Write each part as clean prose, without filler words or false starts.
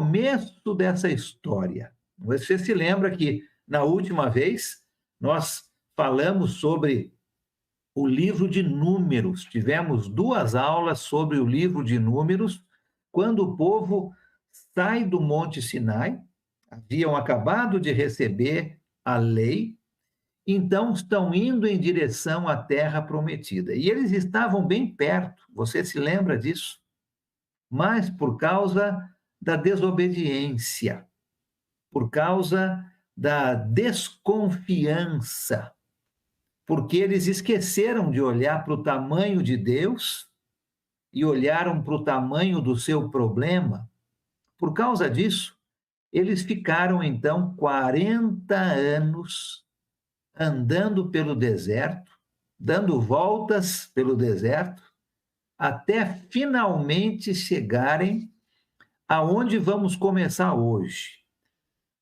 começo dessa história. Você se lembra que, na última vez, nós falamos sobre o livro de Números. Tivemos 2 aulas sobre o livro de Números, quando o povo sai do Monte Sinai, haviam acabado de receber a lei, então estão indo em direção à terra prometida. E eles estavam bem perto, você se lembra disso? Mas por causa da desobediência, por causa da desconfiança, porque eles esqueceram de olhar para o tamanho de Deus e olharam para o tamanho do seu problema. Por causa disso, eles ficaram então 40 anos andando pelo deserto, dando voltas pelo deserto, até finalmente chegarem aonde vamos começar hoje,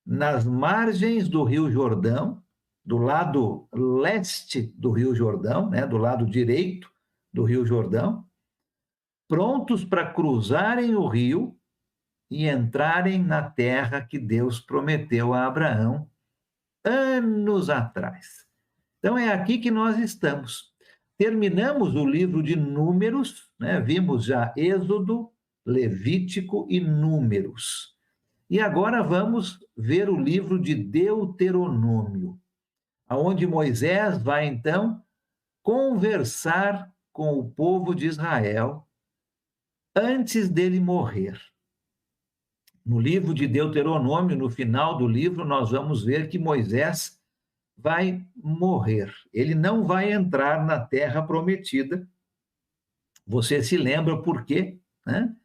nas margens do Rio Jordão, do lado leste do Rio Jordão, né, do lado direito do Rio Jordão, prontos para cruzarem o rio e entrarem na terra que Deus prometeu a Abraão anos atrás. Então é aqui que nós estamos. Terminamos o livro de Números, né? Vimos já Êxodo, Levítico e Números. E agora vamos ver o livro de Deuteronômio, onde Moisés vai, então, conversar com o povo de Israel antes dele morrer. No livro de Deuteronômio, no final do livro, nós vamos ver que Moisés vai morrer. Ele não vai entrar na terra prometida. Você se lembra por quê, né?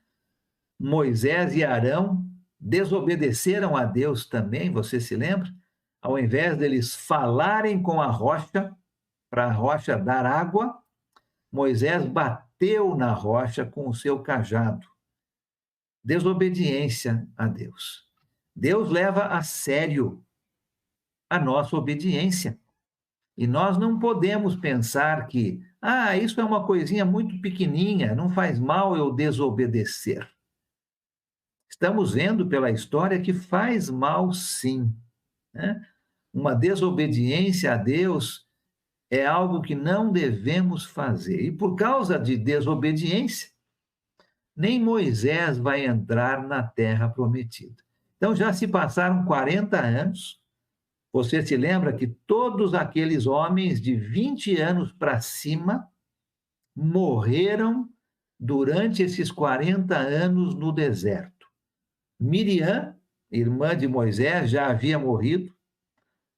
Moisés e Arão desobedeceram a Deus também, você se lembra? Ao invés deles falarem com a rocha, para a rocha dar água, Moisés bateu na rocha com o seu cajado. Desobediência a Deus. Deus leva a sério a nossa obediência. E nós não podemos pensar que, isso é uma coisinha muito pequenininha, não faz mal eu desobedecer. Estamos vendo pela história que faz mal, sim, né? Uma desobediência a Deus é algo que não devemos fazer. E por causa de desobediência, nem Moisés vai entrar na terra prometida. Então já se passaram 40 anos. Você se lembra que todos aqueles homens de 20 anos para cima morreram durante esses 40 anos no deserto. Miriam, irmã de Moisés, já havia morrido,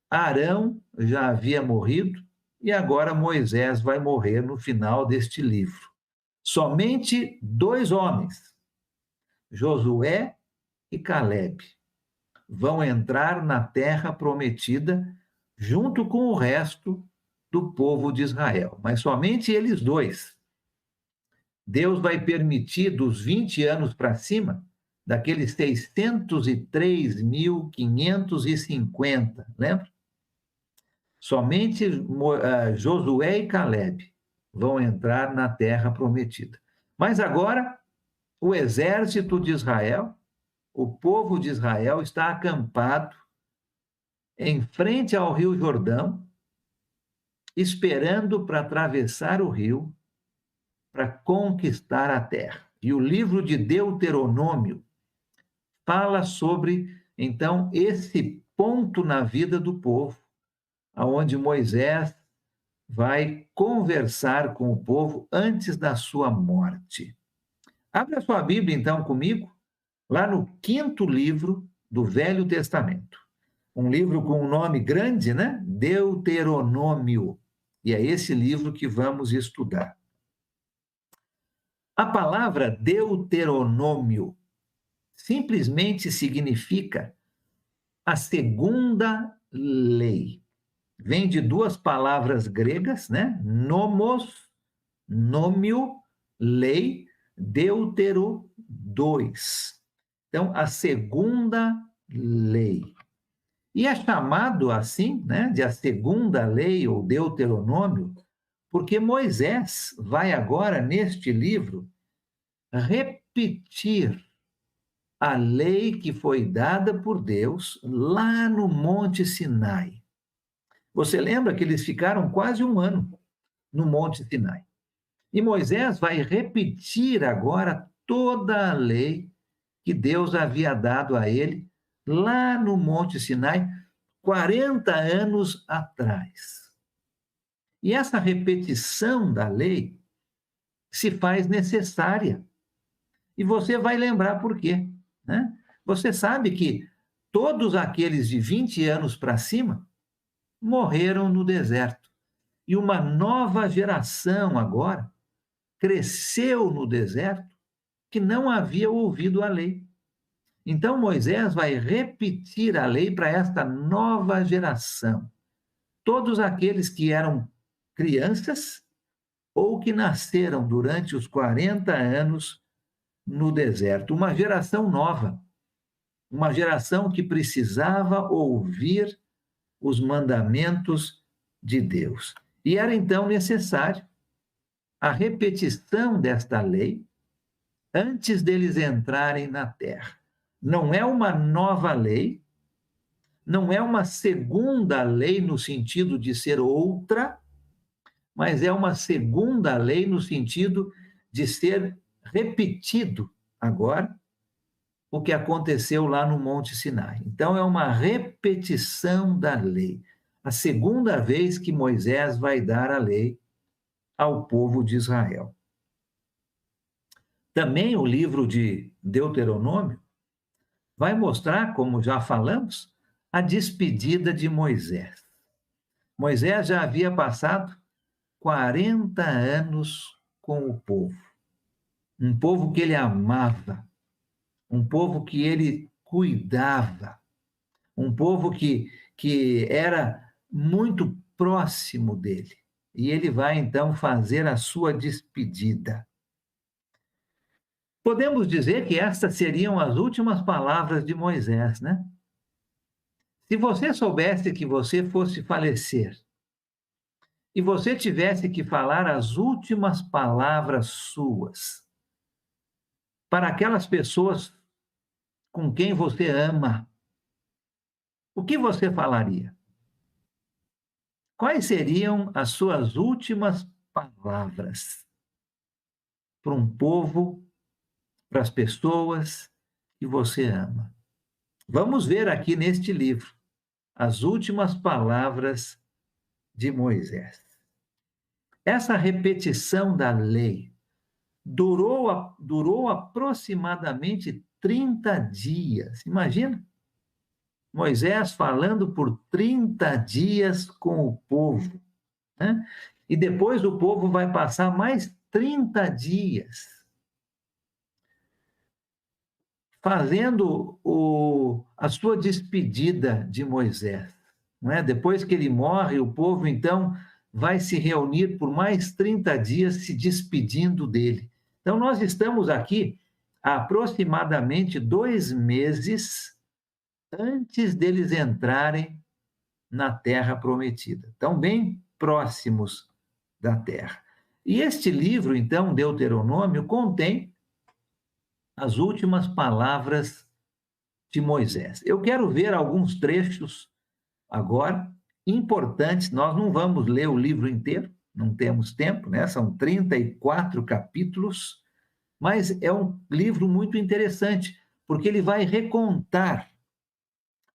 Arão já havia morrido, e agora Moisés vai morrer no final deste livro. Somente 2 homens, Josué e Calebe, vão entrar na terra prometida junto com o resto do povo de Israel, mas somente eles 2. Deus vai permitir, dos 20 anos para cima, daqueles 603.550, lembra? Somente Josué e Calebe vão entrar na terra prometida. Mas agora, o exército de Israel, o povo de Israel está acampado em frente ao Rio Jordão, esperando para atravessar o rio, para conquistar a terra. E o livro de Deuteronômio fala sobre, então, esse ponto na vida do povo, aonde Moisés vai conversar com o povo antes da sua morte. Abra sua Bíblia, então, comigo, lá no 5º livro do Velho Testamento. Um livro com um nome grande, né? Deuteronômio. E é esse livro que vamos estudar. A palavra Deuteronômio simplesmente significa a segunda lei. Vem de 2 palavras gregas, né? Nomos, nômio, lei, Deutero 2. Então, a segunda lei. E é chamado assim, né, de a segunda lei ou Deuteronômio, porque Moisés vai agora, neste livro, repetir a lei que foi dada por Deus lá no Monte Sinai. Você lembra que eles ficaram quase um ano no Monte Sinai. E Moisés vai repetir agora toda a lei que Deus havia dado a ele lá no Monte Sinai, 40 anos atrás. E essa repetição da lei se faz necessária. E você vai lembrar por quê, né? Você sabe que todos aqueles de 20 anos para cima morreram no deserto. E uma nova geração agora cresceu no deserto que não havia ouvido a lei. Então Moisés vai repetir a lei para esta nova geração. Todos aqueles que eram crianças ou que nasceram durante os 40 anos no deserto. Uma geração nova, uma geração que precisava ouvir os mandamentos de Deus. E era então necessário a repetição desta lei antes deles entrarem na terra. Não é uma nova lei, não é uma segunda lei no sentido de ser outra, mas é uma segunda lei no sentido de ser repetido agora o que aconteceu lá no Monte Sinai. Então, é uma repetição da lei. A segunda vez que Moisés vai dar a lei ao povo de Israel. Também o livro de Deuteronômio vai mostrar, como já falamos, a despedida de Moisés. Moisés já havia passado 40 anos com o povo. Um povo que ele amava, um povo que ele cuidava, um povo que era muito próximo dele. E ele vai, então, fazer a sua despedida. Podemos dizer que estas seriam as últimas palavras de Moisés, né? Se você soubesse que você fosse falecer e você tivesse que falar as últimas palavras suas para aquelas pessoas com quem você ama, o que você falaria? Quais seriam as suas últimas palavras para um povo, para as pessoas que você ama? Vamos ver aqui neste livro as últimas palavras de Moisés. Essa repetição da lei durou aproximadamente 30 dias. Imagina, Moisés falando por 30 dias com o povo, né? E depois o povo vai passar mais 30 dias fazendo a sua despedida de Moisés. Não é? Depois que ele morre, o povo então vai se reunir por mais 30 dias se despedindo dele. Então, nós estamos aqui há aproximadamente 2 meses antes deles entrarem na Terra Prometida. Estão bem próximos da Terra. E este livro, então, Deuteronômio, contém as últimas palavras de Moisés. Eu quero ver alguns trechos agora importantes. Nós não vamos ler o livro inteiro, não temos tempo, né? São 34 capítulos, mas é um livro muito interessante, porque ele vai recontar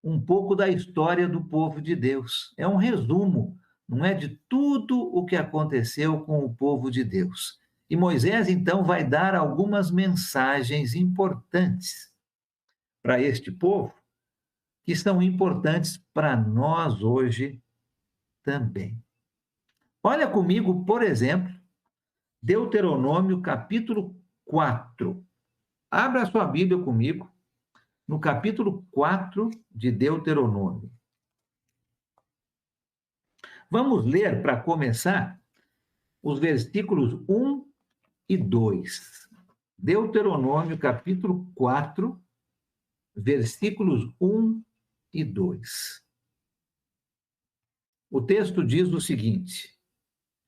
um pouco da história do povo de Deus. É um resumo, não é, de tudo o que aconteceu com o povo de Deus. E Moisés, então, vai dar algumas mensagens importantes para este povo, que são importantes para nós hoje também. Olha comigo, por exemplo, Deuteronômio, capítulo 4. Abra a sua Bíblia comigo, no capítulo 4 de Deuteronômio. Vamos ler, para começar, os versículos 1 e 2. Deuteronômio, capítulo 4, versículos 1 e 2. O texto diz o seguinte: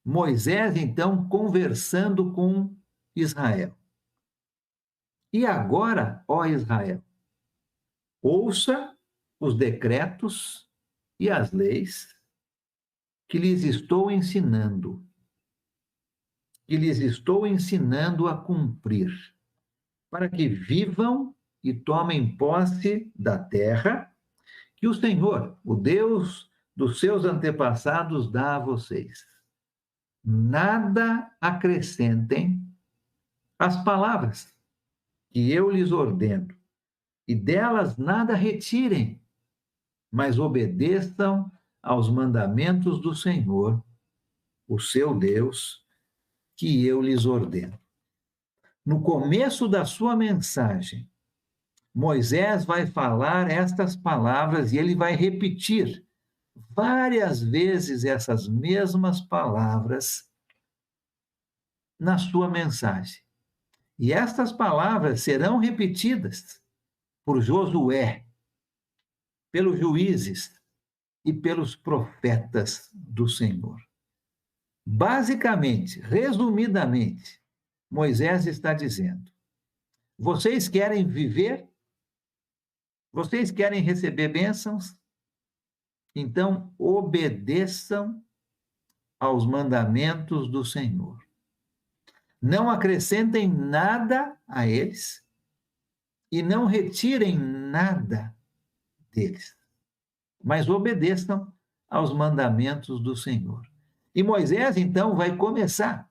Moisés, então, conversando com Israel. E agora, ó Israel, ouça os decretos e as leis que lhes estou ensinando, a cumprir, para que vivam e tomem posse da terra que o Senhor, o Deus dos seus antepassados, dá a vocês. Nada acrescentem às palavras que eu lhes ordeno, e delas nada retirem, mas obedeçam aos mandamentos do Senhor, o seu Deus, que eu lhes ordeno. No começo da sua mensagem, Moisés vai falar estas palavras e ele vai repetir várias vezes essas mesmas palavras na sua mensagem. E estas palavras serão repetidas por Josué, pelos juízes e pelos profetas do Senhor. Basicamente, resumidamente, Moisés está dizendo: vocês querem viver? Vocês querem receber bênçãos? Então, obedeçam aos mandamentos do Senhor. Não acrescentem nada a eles e não retirem nada deles, mas obedeçam aos mandamentos do Senhor. E Moisés, então, vai começar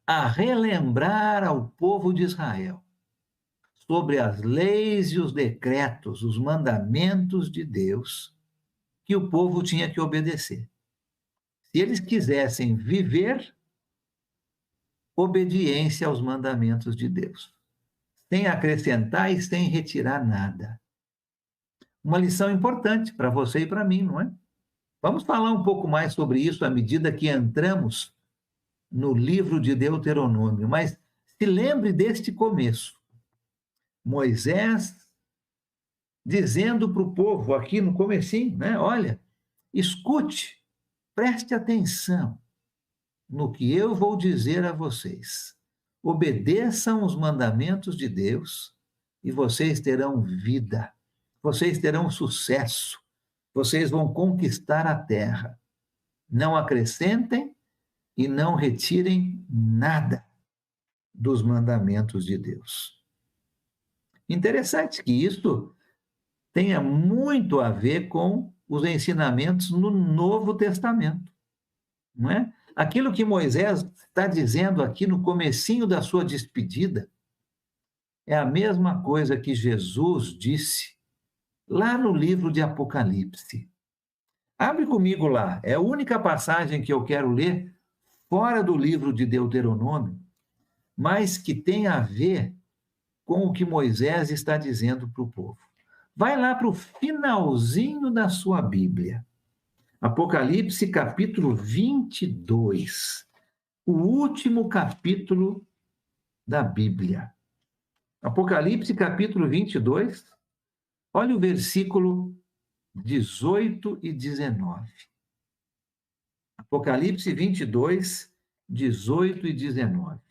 a relembrar ao povo de Israel sobre as leis e os decretos, os mandamentos de Deus que o povo tinha que obedecer. Se eles quisessem viver obediência aos mandamentos de Deus, sem acrescentar e sem retirar nada. Uma lição importante para você e para mim, não é? Vamos falar um pouco mais sobre isso à medida que entramos no livro de Deuteronômio, mas se lembre deste começo. Moisés dizendo para o povo aqui no comecinho, né? Olha, escute, preste atenção no que eu vou dizer a vocês. Obedeçam os mandamentos de Deus e vocês terão vida, vocês terão sucesso, vocês vão conquistar a terra. Não acrescentem e não retirem nada dos mandamentos de Deus. Interessante que isso tenha muito a ver com os ensinamentos no Novo Testamento, não é? Aquilo que Moisés está dizendo aqui no comecinho da sua despedida é a mesma coisa que Jesus disse lá no livro de Apocalipse. Abre comigo lá, é a única passagem que eu quero ler fora do livro de Deuteronômio, mas que tem a ver com o que Moisés está dizendo para o povo. Vai lá para o finalzinho da sua Bíblia. Apocalipse, capítulo 22. O último capítulo da Bíblia. Apocalipse, capítulo 22. Olha o versículo 18 e 19. Apocalipse 22, 18 e 19.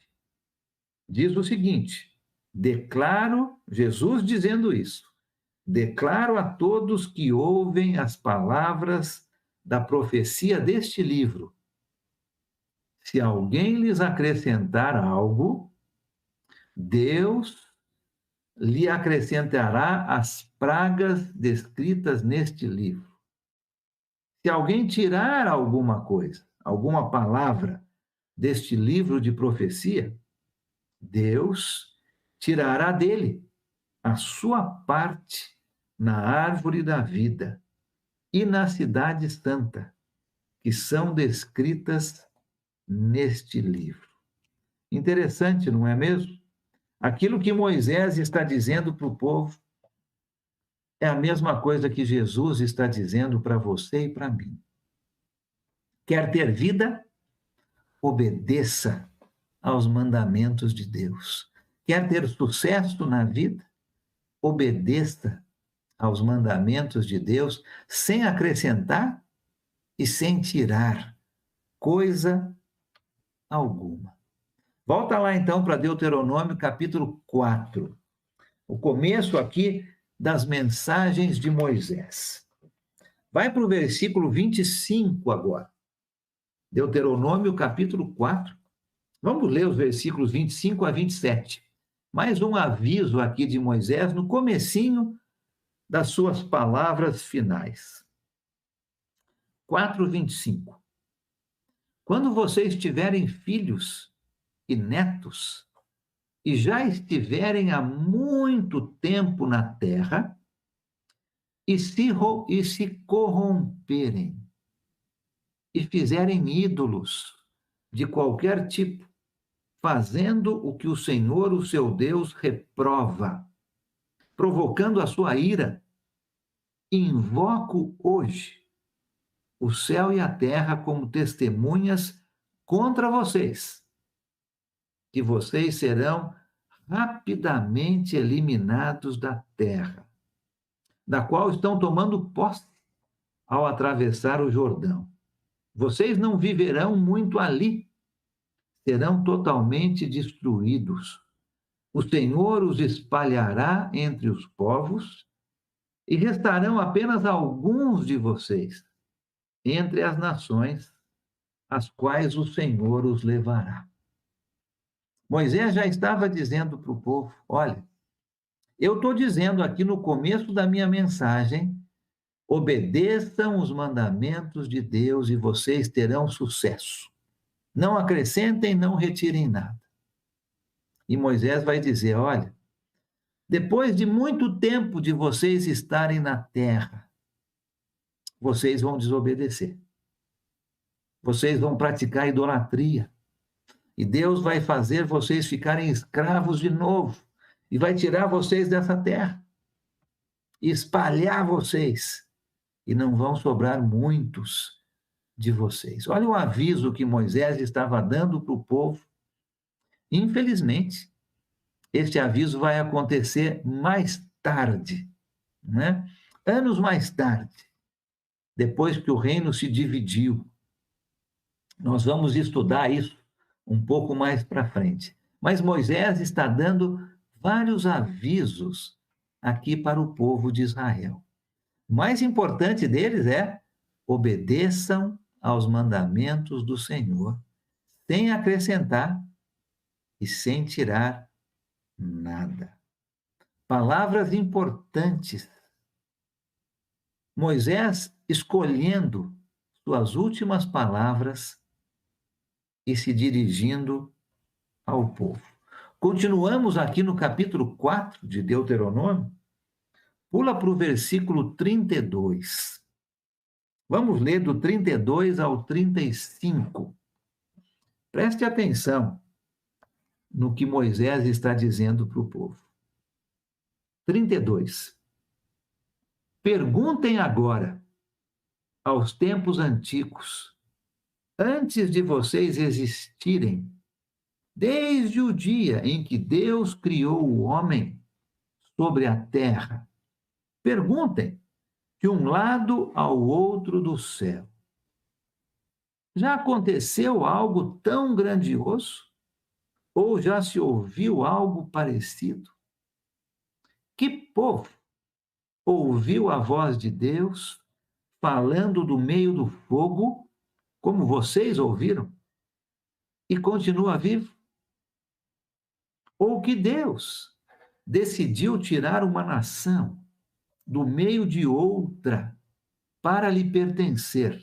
Diz o seguinte: declaro, Jesus dizendo isso, declaro a todos que ouvem as palavras da profecia deste livro. Se alguém lhes acrescentar algo, Deus lhe acrescentará as pragas descritas neste livro. Se alguém tirar alguma coisa, alguma palavra deste livro de profecia, Deus tirará dele a sua parte na árvore da vida e na cidade santa, que são descritas neste livro. Interessante, não é mesmo? Aquilo que Moisés está dizendo para o povo é a mesma coisa que Jesus está dizendo para você e para mim. Quer ter vida? Obedeça aos mandamentos de Deus. Quer ter sucesso na vida? Obedeça aos mandamentos de Deus, sem acrescentar e sem tirar coisa alguma. Volta lá então para Deuteronômio capítulo 4, o começo aqui das mensagens de Moisés. Vai para o versículo 25 agora. Deuteronômio capítulo 4. Vamos ler os versículos 25 a 27. Mais um aviso aqui de Moisés no comecinho das suas palavras finais. 4:25. Quando vocês tiverem filhos e netos, e já estiverem há muito tempo na terra, e se corromperem, e fizerem ídolos de qualquer tipo, fazendo o que o Senhor, o seu Deus, reprova, provocando a sua ira, invoco hoje o céu e a terra como testemunhas contra vocês, que vocês serão rapidamente eliminados da terra, da qual estão tomando posse ao atravessar o Jordão. Vocês não viverão muito ali, serão totalmente destruídos. O Senhor os espalhará entre os povos e restarão apenas alguns de vocês entre as nações, as quais o Senhor os levará. Moisés já estava dizendo para o povo: olha, eu estou dizendo aqui no começo da minha mensagem, obedeçam os mandamentos de Deus e vocês terão sucesso. Não acrescentem, não retirem nada. E Moisés vai dizer: olha, depois de muito tempo de vocês estarem na terra, vocês vão desobedecer. Vocês vão praticar idolatria. E Deus vai fazer vocês ficarem escravos de novo. E vai tirar vocês dessa terra. E espalhar vocês. E não vão sobrar muitos de vocês. Olha o aviso que Moisés estava dando para o povo. Infelizmente, este aviso vai acontecer mais tarde, né? Anos mais tarde, depois que o reino se dividiu. Nós vamos estudar isso um pouco mais para frente. Mas Moisés está dando vários avisos aqui para o povo de Israel. O mais importante deles é: obedeçam aos mandamentos do Senhor, sem acrescentar e sem tirar nada. Palavras importantes. Moisés escolhendo suas últimas palavras e se dirigindo ao povo. Continuamos aqui no capítulo 4 de Deuteronômio. Pula para o versículo 32. Vamos ler do 32 ao 35. Preste atenção no que Moisés está dizendo para o povo. 32. Perguntem agora aos tempos antigos, antes de vocês existirem, desde o dia em que Deus criou o homem sobre a terra. Perguntem de um lado ao outro do céu: já aconteceu algo tão grandioso? Ou já se ouviu algo parecido? Que povo ouviu a voz de Deus falando do meio do fogo, como vocês ouviram, e continua vivo? Ou que Deus decidiu tirar uma nação do meio de outra para lhe pertencer,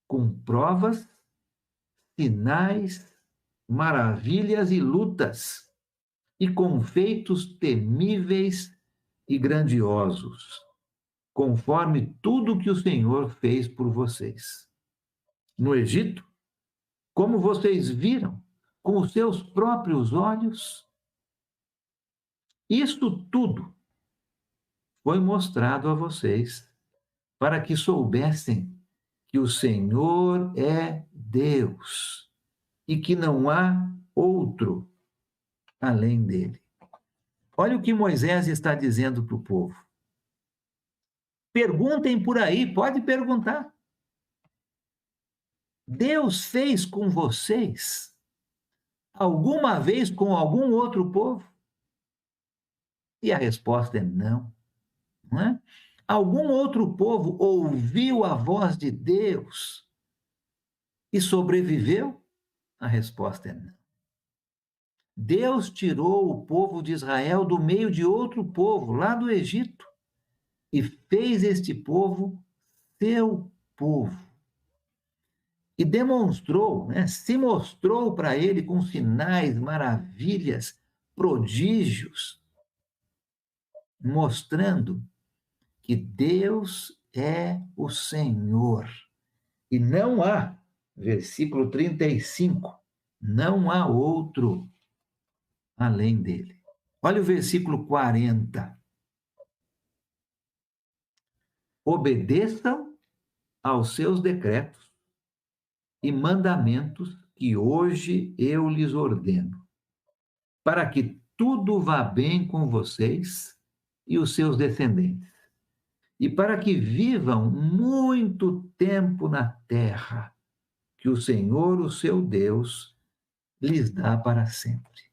com provas, sinais, maravilhas e lutas, e com feitos temíveis e grandiosos, conforme tudo que o Senhor fez por vocês. No Egito, como vocês viram com os seus próprios olhos, isto tudo foi mostrado a vocês, para que soubessem que o Senhor é Deus e que não há outro além dele. Olha o que Moisés está dizendo para o povo. Perguntem por aí, pode perguntar. Deus fez com vocês alguma vez com algum outro povo? E a resposta é não, não é? Algum outro povo ouviu a voz de Deus e sobreviveu? A resposta é não. Deus tirou o povo de Israel do meio de outro povo, lá do Egito, e fez este povo seu povo. E demonstrou, né, se mostrou para ele com sinais, maravilhas, prodígios, mostrando que Deus é o Senhor. E não há, versículo 35, não há outro além dele. Olha o versículo 40. Obedeçam aos seus decretos e mandamentos que hoje eu lhes ordeno, para que tudo vá bem com vocês e os seus descendentes, e para que vivam muito tempo na terra, que o Senhor, o seu Deus, lhes dá para sempre.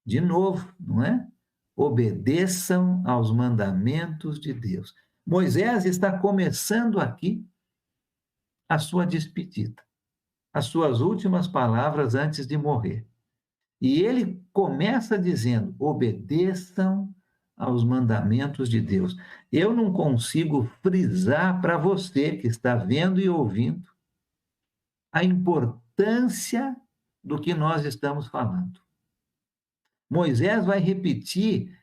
De novo, não é? Obedeçam aos mandamentos de Deus. Moisés está começando aqui a sua despedida, as suas últimas palavras antes de morrer. E ele começa dizendo: obedeçam aos mandamentos de Deus. Eu não consigo frisar para você que está vendo e ouvindo a importância do que nós estamos falando. Moisés vai repetir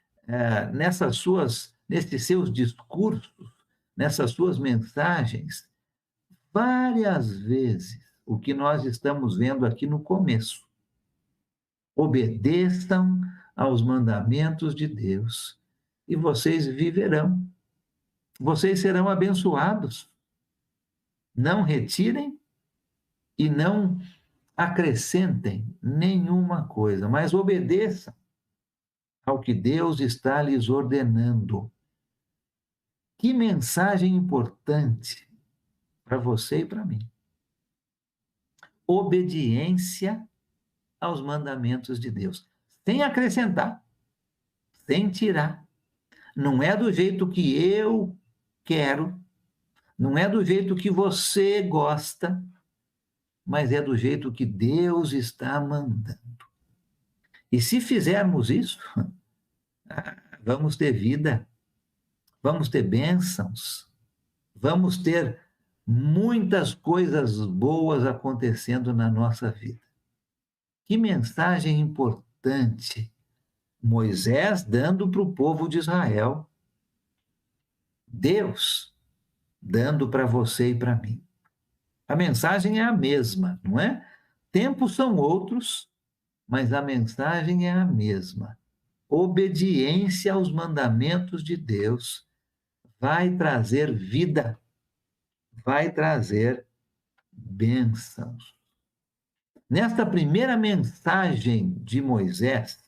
nesses seus discursos, nessas suas mensagens, várias vezes o que nós estamos vendo aqui no começo. Obedeçam aos mandamentos de Deus e vocês viverão. Vocês serão abençoados. Não retirem e não acrescentem nenhuma coisa, mas obedeçam ao que Deus está lhes ordenando. Que mensagem importante para você e para mim. Obediência aos mandamentos de Deus, sem acrescentar, sem tirar. Não é do jeito que eu quero, não é do jeito que você gosta, mas é do jeito que Deus está mandando. E se fizermos isso, vamos ter vida, vamos ter bênçãos, vamos ter muitas coisas boas acontecendo na nossa vida. Que mensagem importante Moisés dando para o povo de Israel. Deus dando para você e para mim. A mensagem é a mesma, não é? Tempos são outros, mas a mensagem é a mesma. Obediência aos mandamentos de Deus vai trazer vida, vai trazer bênçãos. Nesta primeira mensagem de Moisés,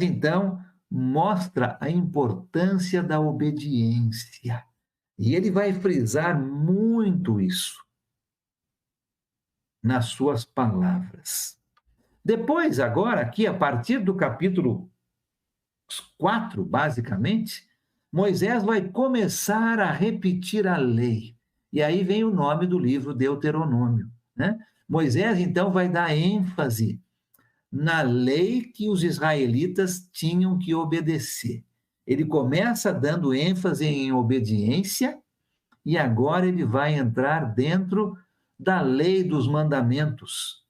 então, mostra a importância da obediência. E ele vai frisar muito isso nas suas palavras. Depois, agora, aqui, a partir do capítulo 4, basicamente, Moisés vai começar a repetir a lei. E aí vem o nome do livro Deuteronômio, né? Moisés, então, vai dar ênfase na lei que os israelitas tinham que obedecer. Ele começa dando ênfase em obediência e agora ele vai entrar dentro da lei dos mandamentos,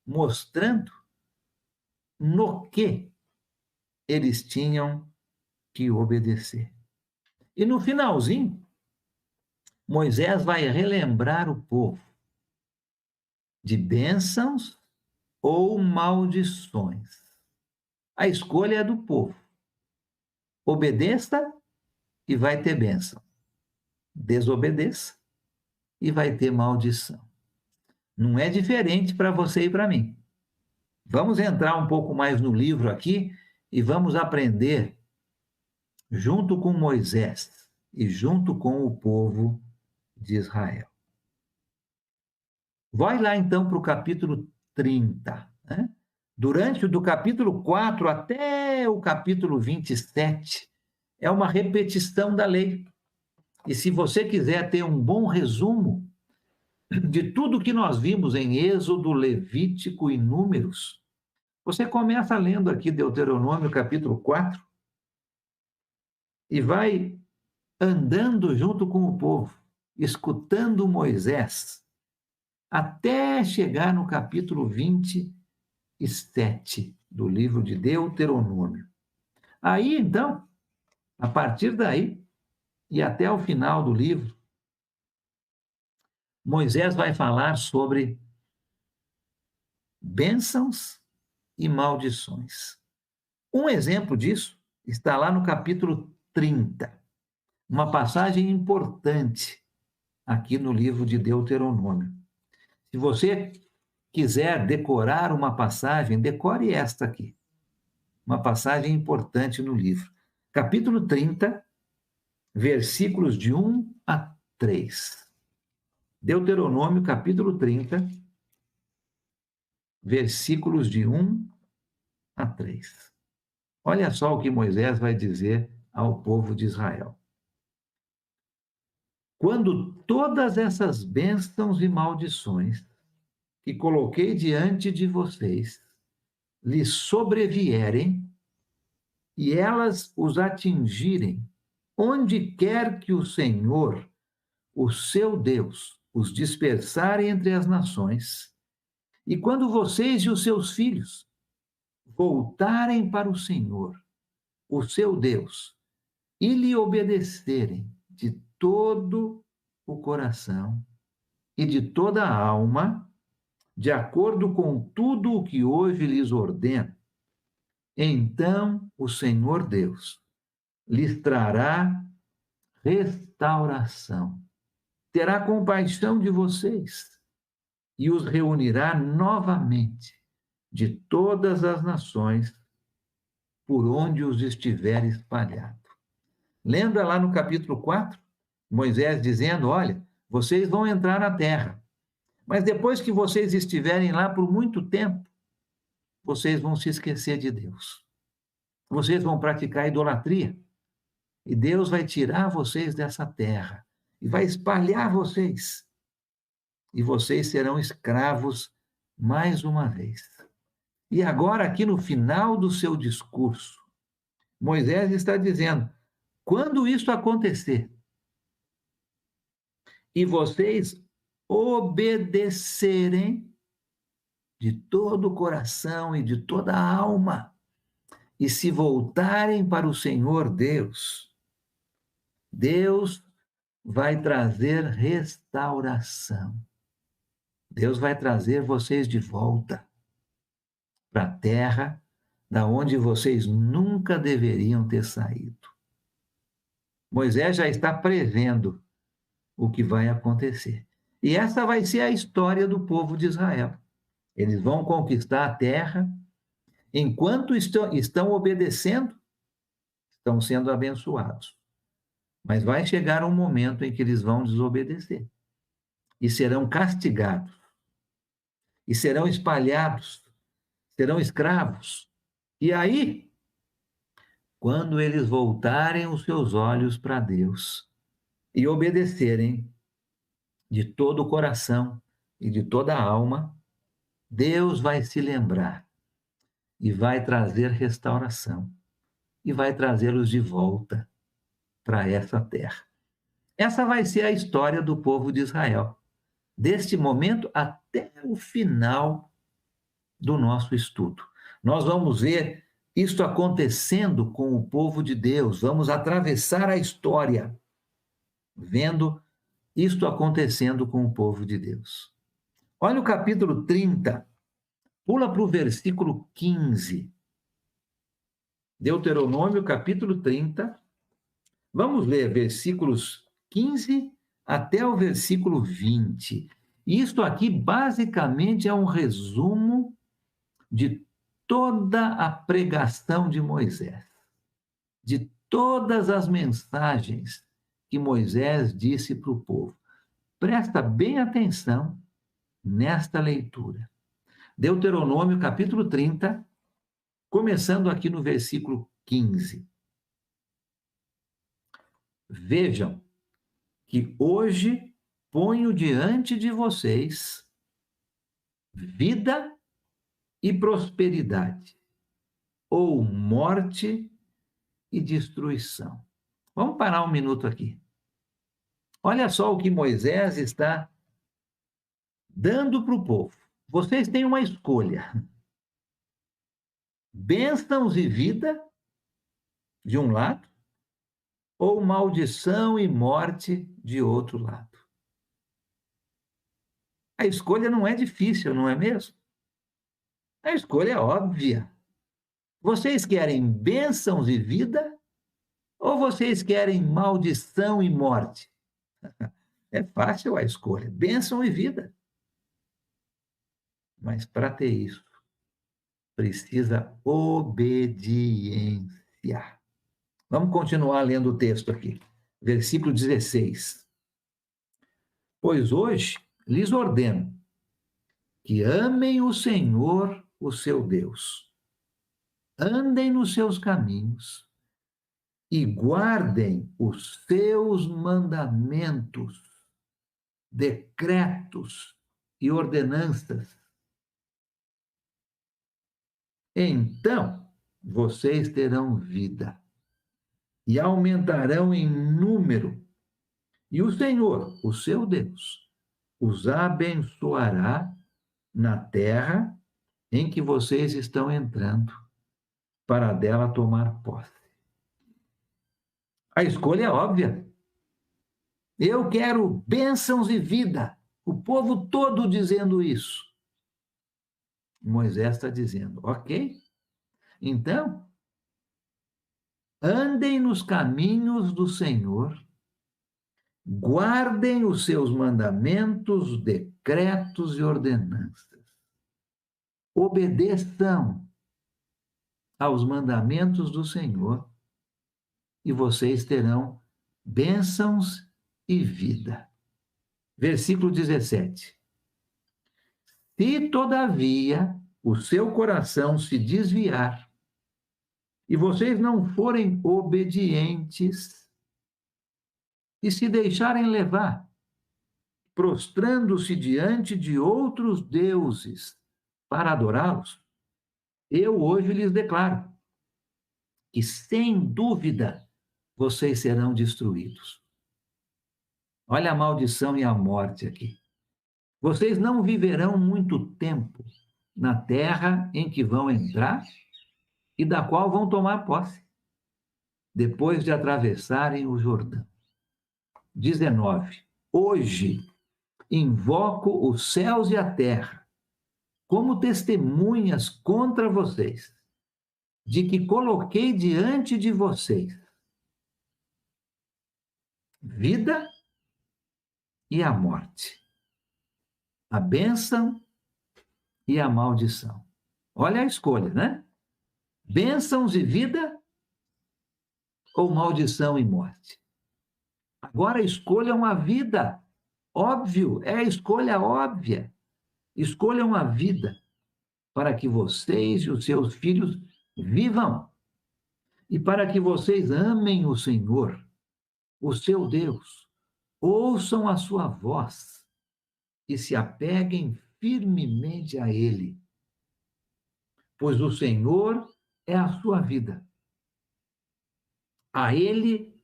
mostrando no que eles tinham que obedecer. E no finalzinho, Moisés vai relembrar o povo de bênçãos ou maldições. A escolha é do povo. Obedeça e vai ter bênção. Desobedeça e vai ter maldição. Não é diferente para você e para mim. Vamos entrar um pouco mais no livro aqui e vamos aprender junto com Moisés e junto com o povo de Israel. Vai lá então para o capítulo 30, né? Durante do capítulo 4 até o capítulo 27, é uma repetição da lei. E se você quiser ter um bom resumo de tudo que nós vimos em Êxodo, Levítico e Números, você começa lendo aqui Deuteronômio capítulo 4 e vai andando junto com o povo, escutando Moisés, até chegar no capítulo 27 do livro de Deuteronômio. Aí, então, a partir daí e até o final do livro, Moisés vai falar sobre bênçãos e maldições. Um exemplo disso está lá no capítulo 30, uma passagem importante aqui no livro de Deuteronômio. Se você quiser decorar uma passagem, decore esta aqui. Uma passagem importante no livro. Capítulo 30, versículos de 1 a 3. Deuteronômio, capítulo 30, versículos de 1 a 3. Olha só o que Moisés vai dizer ao povo de Israel. Quando todas essas bênçãos e maldições que coloquei diante de vocês lhes sobrevierem e elas os atingirem, onde quer que o Senhor, o seu Deus, os dispersarem entre as nações, e quando vocês e os seus filhos voltarem para o Senhor, o seu Deus, e lhe obedecerem de todo o coração e de toda a alma, de acordo com tudo o que hoje lhes ordeno, então o Senhor Deus lhes trará restauração, terá compaixão de vocês e os reunirá novamente de todas as nações por onde os estiver espalhado. Lembra lá no capítulo 4, Moisés dizendo, olha, vocês vão entrar na terra, mas depois que vocês estiverem lá por muito tempo, vocês vão se esquecer de Deus. Vocês vão praticar idolatria. E Deus vai tirar vocês dessa terra e vai espalhar vocês. E vocês serão escravos mais uma vez. E agora, aqui no final do seu discurso, Moisés está dizendo, quando isso acontecer, e vocês obedecerem de todo o coração e de toda a alma, e se voltarem para o Senhor Deus, Deus vai trazer restauração. Deus vai trazer vocês de volta para a terra da onde vocês nunca deveriam ter saído. Moisés já está prevendo o que vai acontecer. E essa vai ser a história do povo de Israel. Eles vão conquistar a terra, enquanto estão obedecendo, estão sendo abençoados. Mas vai chegar um momento em que eles vão desobedecer e serão castigados, e serão espalhados, serão escravos. E aí, quando eles voltarem os seus olhos para Deus e obedecerem de todo o coração e de toda a alma, Deus vai se lembrar e vai trazer restauração e vai trazê-los de volta para essa terra. Essa vai ser a história do povo de Israel, deste momento até o final do nosso estudo. Nós vamos ver isto acontecendo com o povo de Deus, vamos atravessar a história vendo isto acontecendo com o povo de Deus. Olha o capítulo 30, pula para o versículo 15. Deuteronômio, capítulo 30. Vamos ler versículos 15 até o versículo 20. Isto aqui, basicamente, é um resumo de toda a pregação de Moisés, de todas as mensagens que Moisés disse para o povo. Presta bem atenção nesta leitura. Deuteronômio, capítulo 30, começando aqui no versículo 15. Vejam que hoje ponho diante de vocês vida e prosperidade, ou morte e destruição. Vamos parar um minuto aqui. Olha só o que Moisés está dando para o povo. Vocês têm uma escolha: bênçãos e vida, de um lado, ou maldição e morte, de outro lado. A escolha não é difícil, não é mesmo? A escolha é óbvia. Vocês querem bênçãos e vida, ou vocês querem maldição e morte? É fácil a escolha: bênção e vida. Mas para ter isso, precisa obediência. Vamos continuar lendo o texto aqui. Versículo 16. Pois hoje lhes ordeno que amem o Senhor, o seu Deus, andem nos seus caminhos e guardem os seus mandamentos, decretos e ordenanças. Então vocês terão vida e aumentarão em número, e o Senhor, o seu Deus, os abençoará na terra em que vocês estão entrando, para dela tomar posse. A escolha é óbvia. Eu quero bênçãos e vida. O povo todo dizendo isso. Moisés está dizendo, ok? Então, andem nos caminhos do Senhor, guardem os seus mandamentos, decretos e ordenanças. Obedeçam aos mandamentos do Senhor e vocês terão bênçãos e vida. Versículo 17. Se, todavia, o seu coração se desviar e vocês não forem obedientes e se deixarem levar, prostrando-se diante de outros deuses para adorá-los, eu hoje lhes declaro que, sem dúvida, vocês serão destruídos. Olha a maldição e a morte aqui. Vocês não viverão muito tempo na terra em que vão entrar e da qual vão tomar posse, depois de atravessarem o Jordão. 19. Hoje invoco os céus e a terra como testemunhas contra vocês, de que coloquei diante de vocês vida e a morte, a bênção e a maldição. Olha a escolha, né? Bênçãos e vida ou maldição e morte? Agora escolham a vida. Óbvio, é a escolha óbvia. Escolham a vida para que vocês e os seus filhos vivam e para que vocês amem o Senhor, o seu Deus, ouçam a sua voz e se apeguem firmemente a Ele, pois o Senhor é a sua vida. A Ele,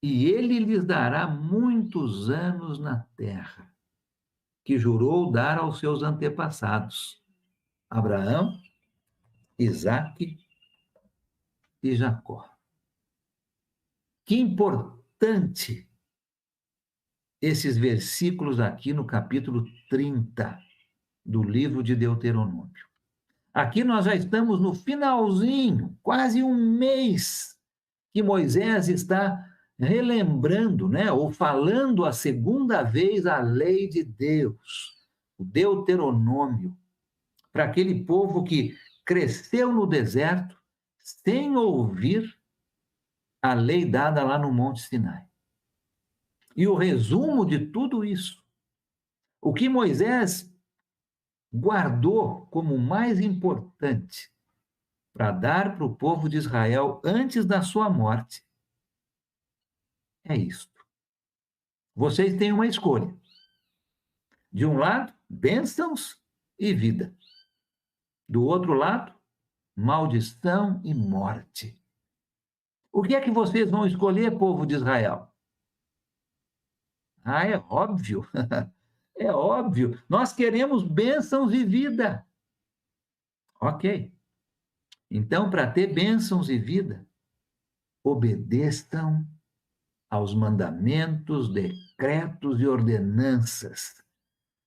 e Ele lhes dará muitos anos na terra, que jurou dar aos seus antepassados, Abraão, Isaque e Jacó. Que importante esses versículos aqui no capítulo 30 do livro de Deuteronômio. Aqui nós já estamos no finalzinho, quase um mês, que Moisés está relembrando, né, ou falando a segunda vez a lei de Deus, o Deuteronômio, para aquele povo que cresceu no deserto sem ouvir a lei dada lá no Monte Sinai. E o resumo de tudo isso, o que Moisés guardou como o mais importante para dar para o povo de Israel antes da sua morte. É isto. Vocês têm uma escolha. De um lado, bênçãos e vida. Do outro lado, maldição e morte. O que é que vocês vão escolher, povo de Israel? Ah, é óbvio. É óbvio. Nós queremos bênçãos e vida. Ok. Então, para ter bênçãos e vida, obedeçam aos mandamentos, decretos e ordenanças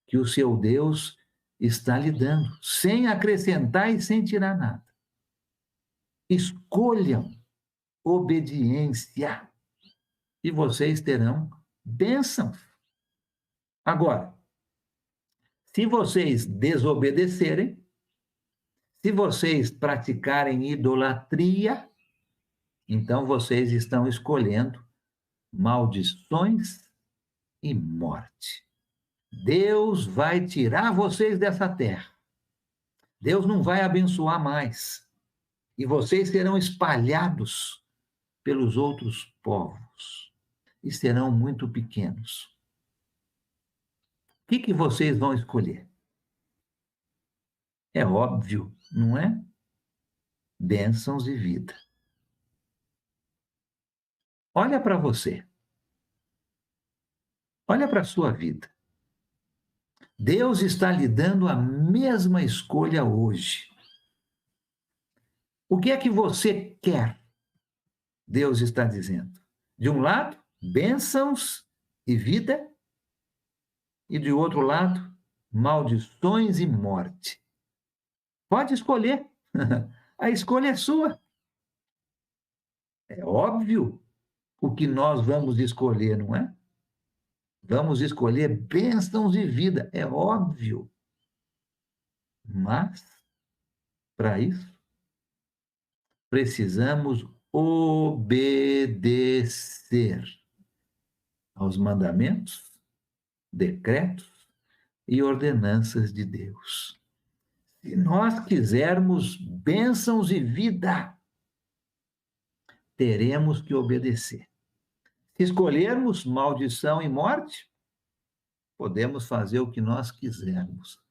que o seu Deus está lhe dando, sem acrescentar e sem tirar nada. Escolham obediência e vocês terão bênçãos. Agora, se vocês desobedecerem, se vocês praticarem idolatria, então vocês estão escolhendo maldições e morte. Deus vai tirar vocês dessa terra. Deus não vai abençoar mais. E vocês serão espalhados pelos outros povos e serão muito pequenos. O que vocês vão escolher? É óbvio, não é? Bênçãos e vida. Olha para você. Olha para a sua vida. Deus está lhe dando a mesma escolha hoje. O que é que você quer? Deus está dizendo. De um lado, bênçãos e vida, e de outro lado, maldições e morte. Pode escolher. A escolha é sua. É óbvio o que nós vamos escolher, não é? Vamos escolher bênçãos e vida, é óbvio. Mas, para isso, precisamos obedecer aos mandamentos, decretos e ordenanças de Deus. Se nós quisermos bênçãos e vida, teremos que obedecer. Se escolhermos maldição e morte, podemos fazer o que nós quisermos.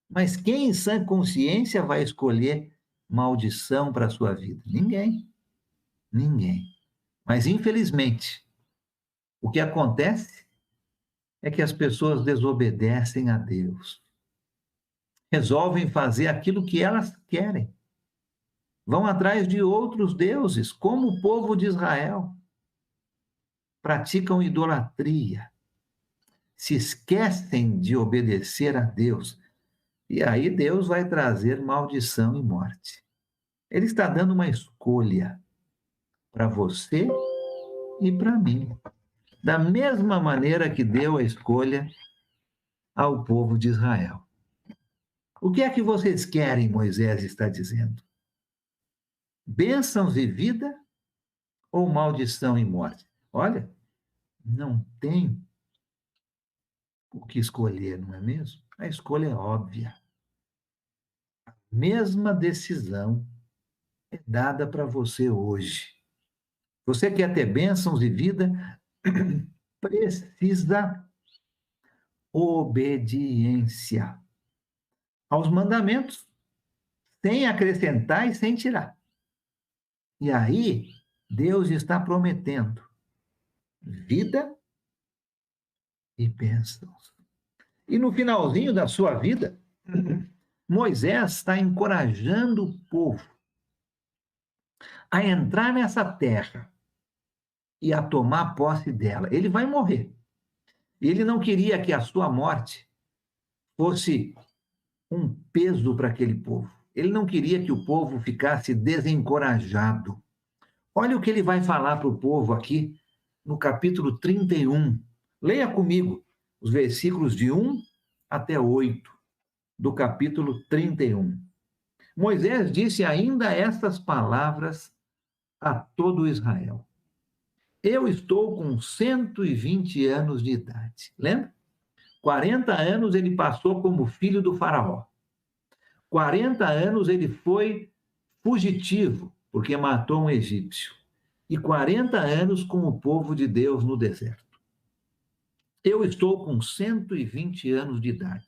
Mas quem em sã consciência vai escolher maldição para a sua vida? Ninguém. Ninguém. Mas, infelizmente, o que acontece é que as pessoas desobedecem a Deus. Resolvem fazer aquilo que elas querem. Vão atrás de outros deuses, como o povo de Israel. Praticam idolatria. Se esquecem de obedecer a Deus. E aí Deus vai trazer maldição e morte. Ele está dando uma escolha para você e para mim. Da mesma maneira que deu a escolha ao povo de Israel. O que é que vocês querem, Moisés está dizendo? Bênçãos e vida ou maldição e morte? Olha, não tem o que escolher, não é mesmo? A escolha é óbvia. A mesma decisão é dada para você hoje. Você quer ter bênçãos e vida? Precisa obediência aos mandamentos, sem acrescentar e sem tirar. E aí, Deus está prometendo vida e bênçãos. E no finalzinho da sua vida, Moisés está encorajando o povo a entrar nessa terra e a tomar posse dela. Ele vai morrer. Ele não queria que a sua morte fosse um peso para aquele povo. Ele não queria que o povo ficasse desencorajado. Olha o que ele vai falar para o povo aqui no capítulo 31. Leia comigo os versículos de 1 até 8 do capítulo 31. Moisés disse ainda estas palavras a todo Israel. Eu estou com 120 anos de idade. Lembra? 40 anos ele passou como filho do faraó. 40 anos ele foi fugitivo, porque matou um egípcio. E 40 anos com o povo de Deus no deserto. Eu estou com 120 anos de idade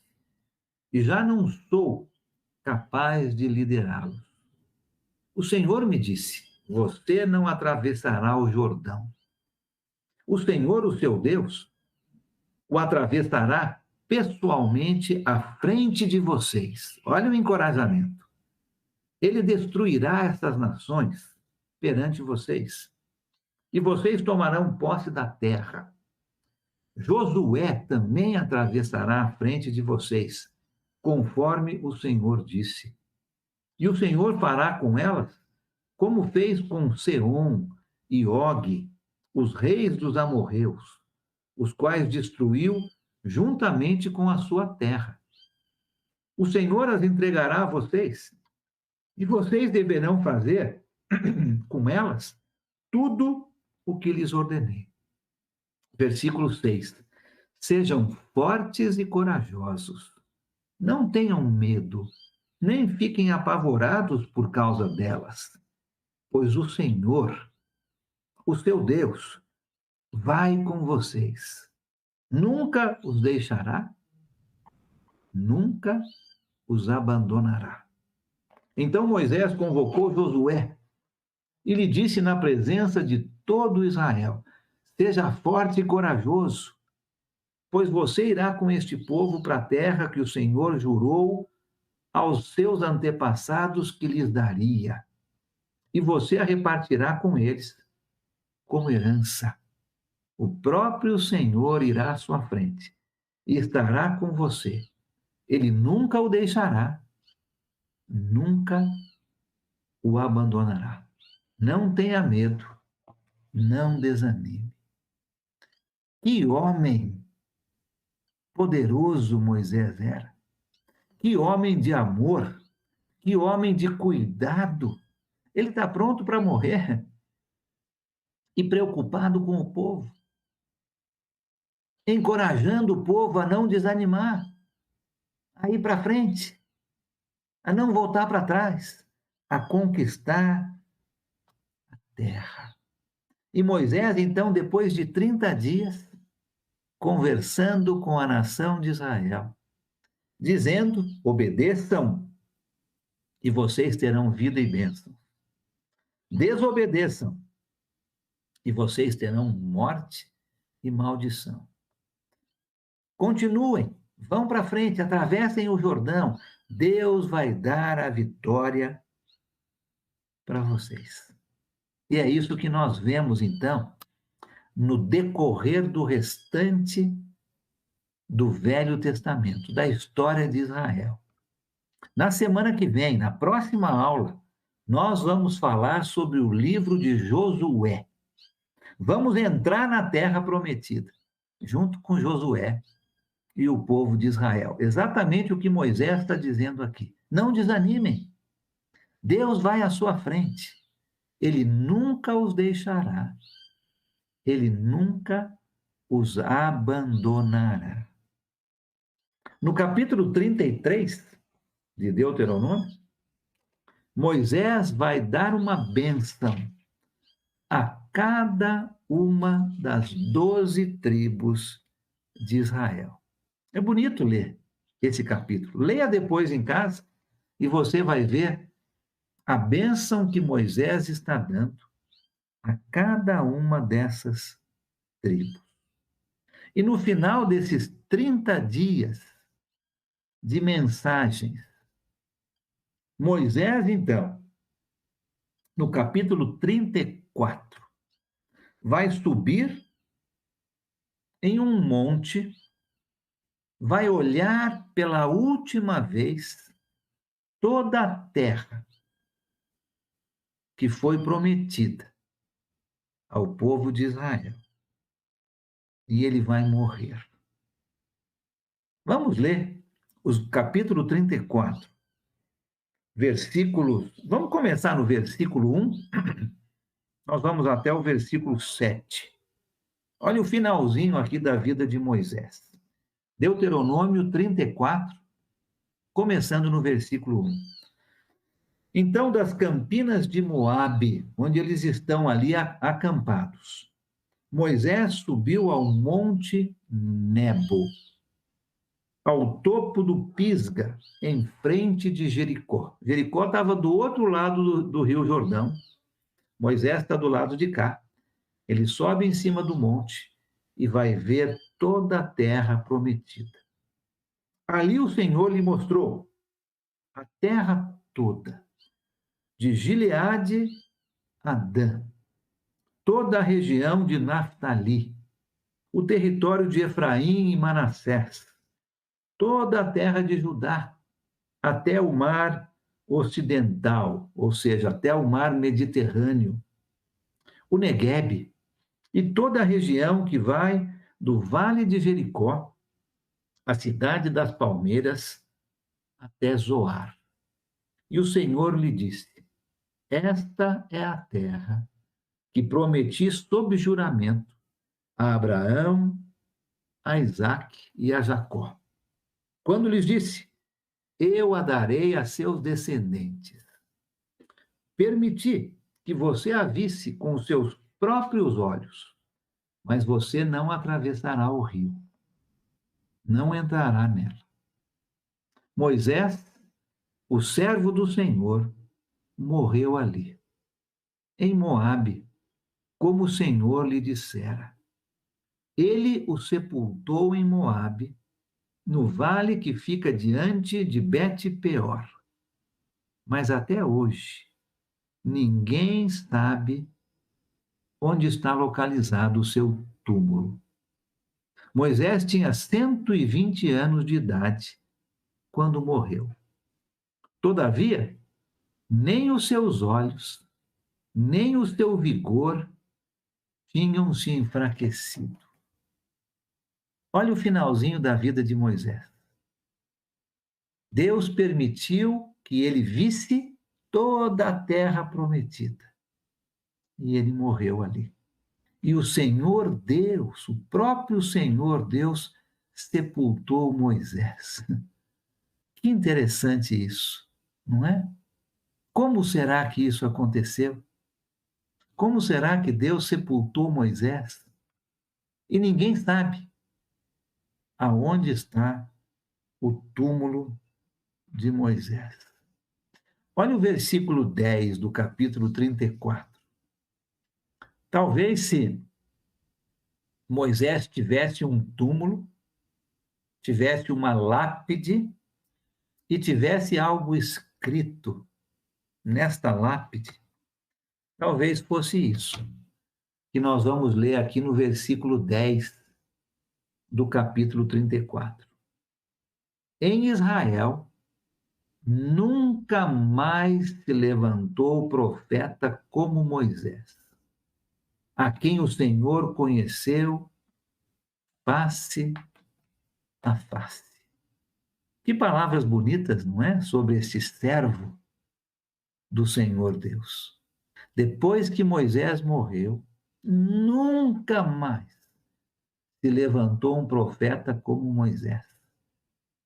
e já não sou capaz de liderá-los. O Senhor me disse: você não atravessará o Jordão. O Senhor, o seu Deus, o atravessará pessoalmente à frente de vocês. Olha o encorajamento. Ele destruirá essas nações perante vocês, e vocês tomarão posse da terra. Josué também atravessará à frente de vocês, conforme o Senhor disse. E o Senhor fará com elas como fez com Seom e Og, os reis dos amorreus, os quais destruiu juntamente com a sua terra. O Senhor as entregará a vocês, e vocês deverão fazer com elas tudo o que lhes ordenei. Versículo 6. Sejam fortes e corajosos. Não tenham medo, nem fiquem apavorados por causa delas, pois o Senhor, o seu Deus, vai com vocês. Nunca os deixará, nunca os abandonará. Então Moisés convocou Josué e lhe disse na presença de todo Israel: seja forte e corajoso, pois você irá com este povo para a terra que o Senhor jurou aos seus antepassados que lhes daria, e você a repartirá com eles como herança. O próprio Senhor irá à sua frente e estará com você. Ele nunca o deixará, nunca o abandonará. Não tenha medo, não desanime. Que homem poderoso Moisés era! Que homem de amor, que homem de cuidado. Ele está pronto para morrer e preocupado com o povo, encorajando o povo a não desanimar, a ir para frente, a não voltar para trás, a conquistar a terra. E Moisés, então, depois de 30 dias, conversando com a nação de Israel, dizendo: obedeçam e vocês terão vida e bênção. Desobedeçam e vocês terão morte e maldição. Continuem, vão para frente, atravessem o Jordão. Deus vai dar a vitória para vocês. E é isso que nós vemos, então, no decorrer do restante do Velho Testamento, da história de Israel. Na semana que vem, na próxima aula, nós vamos falar sobre o livro de Josué. Vamos entrar na Terra Prometida, junto com Josué e o povo de Israel. Exatamente o que Moisés está dizendo aqui. Não desanimem. Deus vai à sua frente. Ele nunca os deixará. Ele nunca os abandonará. No capítulo 33 de Deuteronômio, Moisés vai dar uma bênção a cada uma das 12 tribos de Israel. É bonito ler esse capítulo. Leia depois em casa e você vai ver a bênção que Moisés está dando a cada uma dessas tribos. E no final desses 30 dias de mensagens, Moisés, então, no capítulo 34, vai subir em um monte, vai olhar pela última vez toda a terra que foi prometida ao povo de Israel. E ele vai morrer. Vamos ler o capítulo 34, versículos. Vamos começar no versículo 1, nós vamos até o versículo 7. Olha o finalzinho aqui da vida de Moisés. Deuteronômio 34, começando no versículo 1. Então, das campinas de Moabe, onde eles estão ali acampados, Moisés subiu ao monte Nebo, ao topo do Pisga, em frente de Jericó. Jericó estava do outro lado do Rio Jordão. Moisés está do lado de cá. Ele sobe em cima do monte e vai ver toda a terra prometida. Ali o Senhor lhe mostrou a terra toda, de Gileade a Dan, toda a região de Naftali, o território de Efraim e Manassés, toda a terra de Judá, até o mar ocidental, ou seja, até o mar Mediterrâneo, o Neguebe e toda a região que vai do Vale de Jericó, a cidade das palmeiras, até Zoar. E o Senhor lhe disse: esta é a terra que prometi sob juramento a Abraão, a Isaque e a Jacó. Quando lhes disse: eu a darei a seus descendentes. Permiti que você a visse com os seus próprios olhos, mas você não atravessará o rio, não entrará nela. Moisés, o servo do Senhor, morreu ali, em Moabe, como o Senhor lhe dissera. Ele o sepultou em Moabe, no vale que fica diante de Bet-peor. Mas até hoje, ninguém sabe onde está localizado o seu túmulo. Moisés tinha 120 anos de idade quando morreu. Todavia, nem os seus olhos, nem o seu vigor tinham se enfraquecido. Olha o finalzinho da vida de Moisés. Deus permitiu que ele visse toda a terra prometida. E ele morreu ali. E o Senhor Deus, o próprio Senhor Deus, sepultou Moisés. Que interessante isso, não é? Como será que isso aconteceu? Como será que Deus sepultou Moisés? E ninguém sabe aonde está o túmulo de Moisés. Olha o versículo 10 do capítulo 34. Talvez se Moisés tivesse um túmulo, tivesse uma lápide e tivesse algo escrito nesta lápide, talvez fosse isso que nós vamos ler aqui no versículo 10 do capítulo 34. Em Israel, nunca mais se levantou profeta como Moisés, a quem o Senhor conheceu face a face. Que palavras bonitas, não é? Sobre esse servo do Senhor Deus. Depois que Moisés morreu, nunca mais se levantou um profeta como Moisés,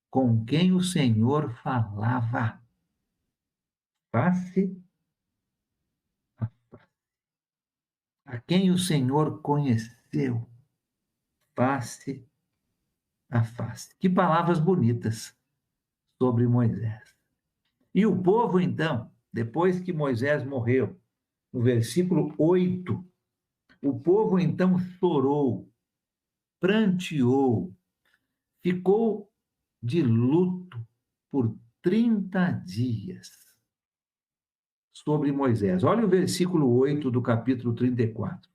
com quem o Senhor falava face a face, a quem o Senhor conheceu face a face. Que palavras bonitas sobre Moisés. E o povo, então, depois que Moisés morreu, no versículo 8, o povo então chorou, pranteou, ficou de luto por 30 dias sobre Moisés. Olha o versículo 8 do capítulo 34.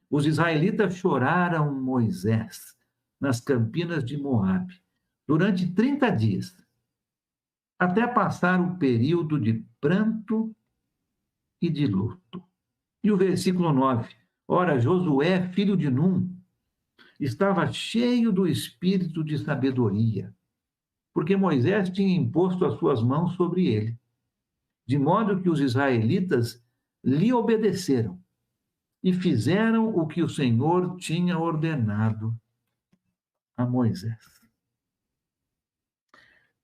Os israelitas choraram Moisés nas campinas de Moabe durante 30 dias, até passar o período de pranto e de luto. E o versículo 9. Ora, Josué, filho de Num, estava cheio do espírito de sabedoria, porque Moisés tinha imposto as suas mãos sobre ele, de modo que os israelitas lhe obedeceram e fizeram o que o Senhor tinha ordenado a Moisés.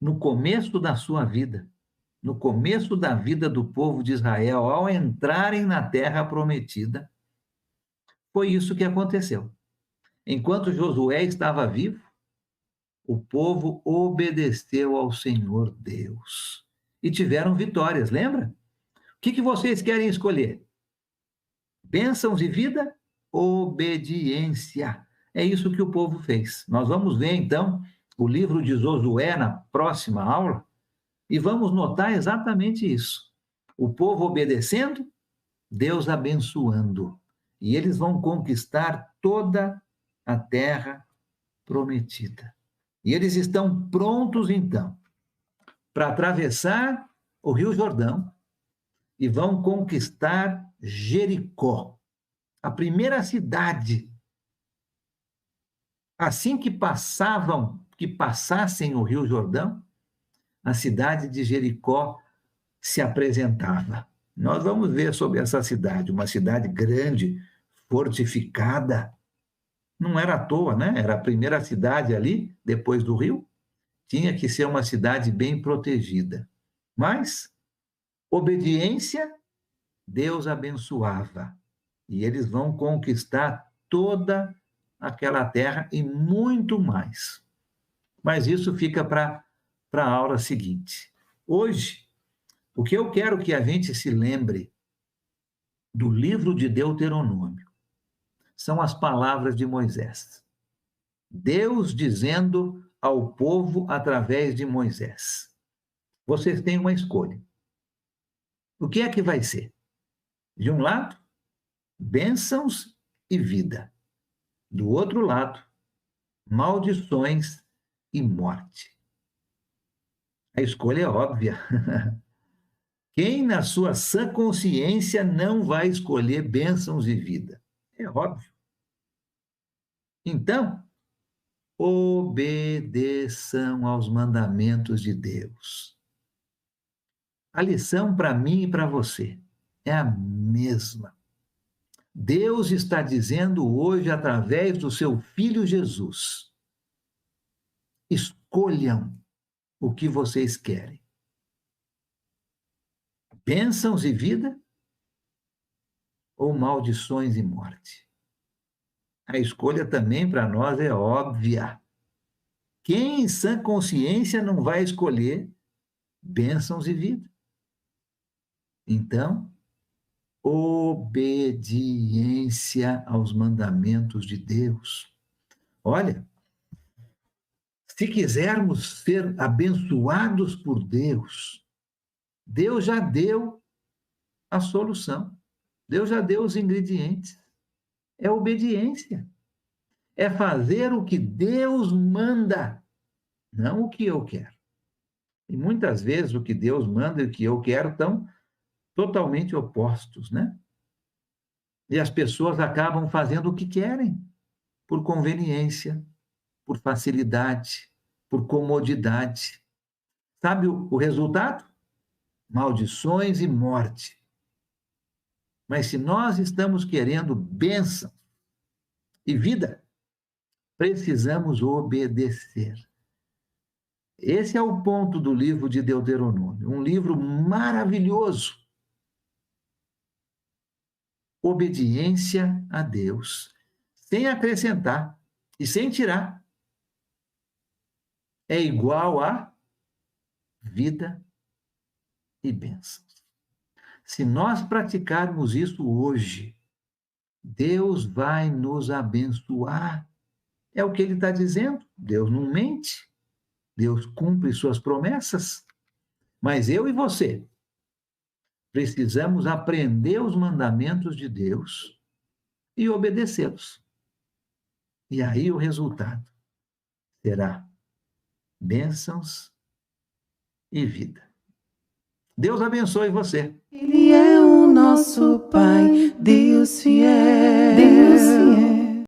no começo da sua vida, no começo da vida do povo de Israel, ao entrarem na terra prometida, foi isso que aconteceu. Enquanto Josué estava vivo, o povo obedeceu ao Senhor Deus e tiveram vitórias, lembra? O que vocês querem escolher? Bênçãos e vida? Obediência. É isso que o povo fez. Nós vamos ver, então, o livro de Josué na próxima aula e vamos notar exatamente isso. O povo obedecendo, Deus abençoando. E eles vão conquistar toda a terra prometida. E eles estão prontos, então, para atravessar o Rio Jordão e vão conquistar Jericó, a primeira cidade. Assim que passassem o Rio Jordão, a cidade de Jericó se apresentava. Nós vamos ver sobre essa cidade, uma cidade grande, fortificada. Não era à toa, né? Era a primeira cidade ali, depois do rio. Tinha que ser uma cidade bem protegida. Mas, obediência, Deus abençoava. E eles vão conquistar toda aquela terra e muito mais. Mas isso fica para a aula seguinte. Hoje, o que eu quero que a gente se lembre do livro de Deuteronômio são as palavras de Moisés. Deus dizendo ao povo através de Moisés: vocês têm uma escolha. O que é que vai ser? De um lado, bênçãos e vida. Do outro lado, maldições e morte. A escolha é óbvia. Quem, na sua sã consciência, não vai escolher bênçãos e vida? É óbvio. Então, obedeçam aos mandamentos de Deus. A lição para mim e para você é a mesma. Deus está dizendo hoje, através do seu Filho Jesus: escolham o que vocês querem. Bênçãos e vida ou maldições e morte? A escolha também para nós é óbvia. Quem em sã consciência não vai escolher bênçãos e vida? Então, obediência aos mandamentos de Deus. Olha, se quisermos ser abençoados por Deus, Deus já deu a solução. Deus já deu os ingredientes. É obediência. É fazer o que Deus manda, não o que eu quero. E muitas vezes o que Deus manda e o que eu quero estão totalmente opostos, né? E as pessoas acabam fazendo o que querem, por conveniência, por facilidade, por comodidade. Sabe o resultado? Maldições e morte. Mas se nós estamos querendo bênção e vida, precisamos obedecer. Esse é o ponto do livro de Deuteronômio, um livro maravilhoso. Obediência a Deus, sem acrescentar e sem tirar, é igual a vida e bênçãos. Se nós praticarmos isso hoje, Deus vai nos abençoar. É o que ele está dizendo. Deus não mente. Deus cumpre suas promessas. Mas eu e você precisamos aprender os mandamentos de Deus e obedecê-los. E aí o resultado será bênçãos e vida. Deus abençoe você. Ele é o nosso Pai, Deus fiel. Deus fiel.